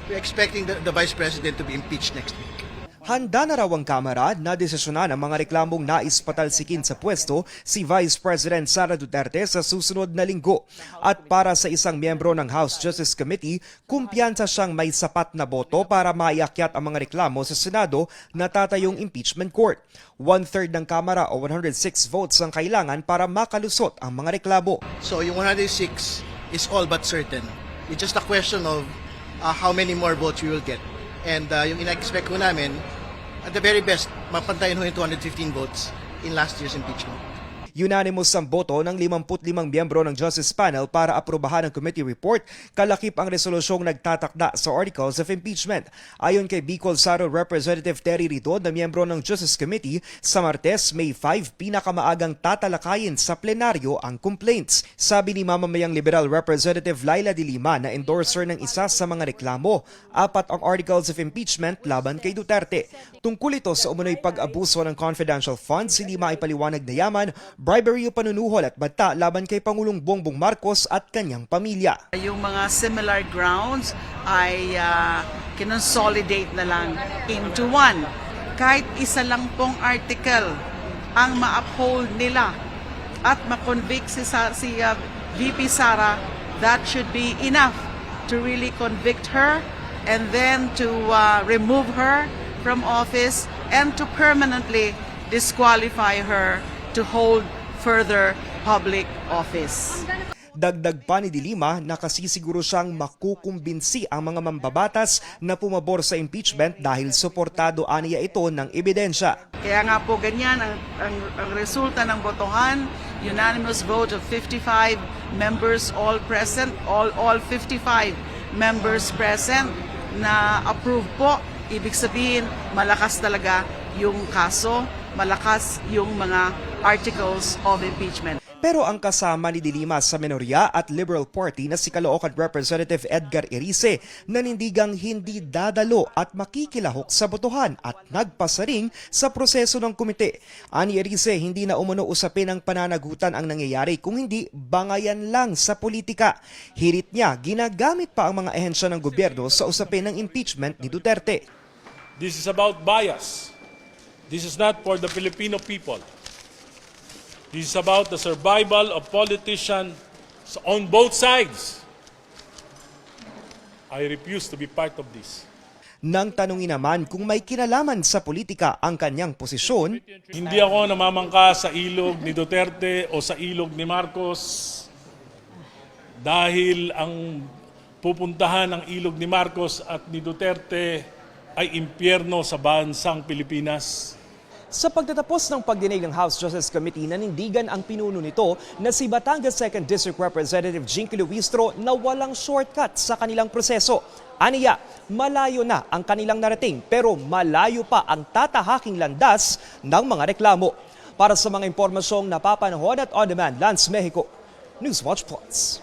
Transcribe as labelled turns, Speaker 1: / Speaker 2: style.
Speaker 1: we're expecting the Vice President to be impeached next week.
Speaker 2: Handa na raw ang Kamara na desisyonan ang mga reklamong nais patalsikin sa pwesto si Vice President Sara Duterte sa susunod na linggo. At para sa isang miyembro ng House Justice Committee, kumpiyansa siyang may sapat na boto para maiakyat ang mga reklamo sa Senado na tatayong impeachment court. 1/3 ng Kamara o 106 votes ang kailangan para makalusot ang mga reklamo.
Speaker 1: So yung 106 is all but certain. It's just a question of how many more votes we will get. And yung ina-expect ko namin, at the very best, mapantayin ho yung 215 votes in last year's impeachment.
Speaker 2: Unanimous ang boto ng 55 miyembro ng Justice Panel para aprobahan ang committee report, kalakip ang resolusyong nagtatakda sa Articles of Impeachment. Ayon kay Bicol Saro Representative Terry Ridod na miyembro ng Justice Committee, sa Martes, May 5, pinakamaagang tatalakayin sa plenaryo ang complaints. Sabi ni mamamayang Liberal Representative Laila de Lima na endorser ng isa sa mga reklamo, 4 ang Articles of Impeachment laban kay Duterte. Tungkol ito sa umunoy pag-abuso ng confidential funds, hindi maipaliwanag na yaman, bribery o panunuhol at banta laban kay Pangulong Bongbong Marcos at kanyang pamilya.
Speaker 3: Yung mga similar grounds ay kinonsolidate na lang into one. Kahit isa lang pong article ang ma-uphold nila at ma-convict si VP Sara, that should be enough to really convict her and then to remove her from office and to permanently disqualify her to hold further public office.
Speaker 2: Dagdag pa ni De Lima, nakasisiguro siyang makukumbinsi ang mga mambabatas na pumabor sa impeachment dahil suportado aniya ito ng ebidensya.
Speaker 3: Kaya nga po ganyan ang resulta ng botohan, unanimous vote of 55 members all present, all 55 members present na approve po. Ibig sabihin, malakas talaga yung kaso, malakas yung mga articles of impeachment.
Speaker 2: Pero ang kasama ni De Lima sa minorya at Liberal Party na si Caloocan Representative Edgar Erice nanindigang hindi dadalo at makikilahok sa botohan at nagpasaring sa proseso ng komite. Ani Erice, hindi na umuno usapin ang pananagutan ang nangyayari kung hindi bangayan lang sa politika. Hirit niya, ginagamit pa ang mga ehensya ng gobyerno sa usapin ng impeachment ni Duterte.
Speaker 4: This is about bias. This is not for the Filipino people. This is about the survival of politicians on both sides. I refuse to be part of this.
Speaker 2: Nang tanungin naman kung may kinalaman sa politika ang kanyang posisyon,
Speaker 4: Hindi ako namamangka sa ilog ni Duterte o sa ilog ni Marcos dahil ang pupuntahan ng ilog ni Marcos at ni Duterte ay impyerno sa bansang Pilipinas.
Speaker 2: sa pagtatapos ng pagdinig ng House Justice Committee, nanindigan ang pinuno nito na si Batangas 2nd District Representative Jinky Luistro na walang shortcut sa kanilang proseso. Aniya, malayo na ang kanilang narating pero malayo pa ang tatahaking landas ng mga reklamo. Para sa mga impormasyong napapanahon at on-demand, Lance Mexico, Newswatch Plus.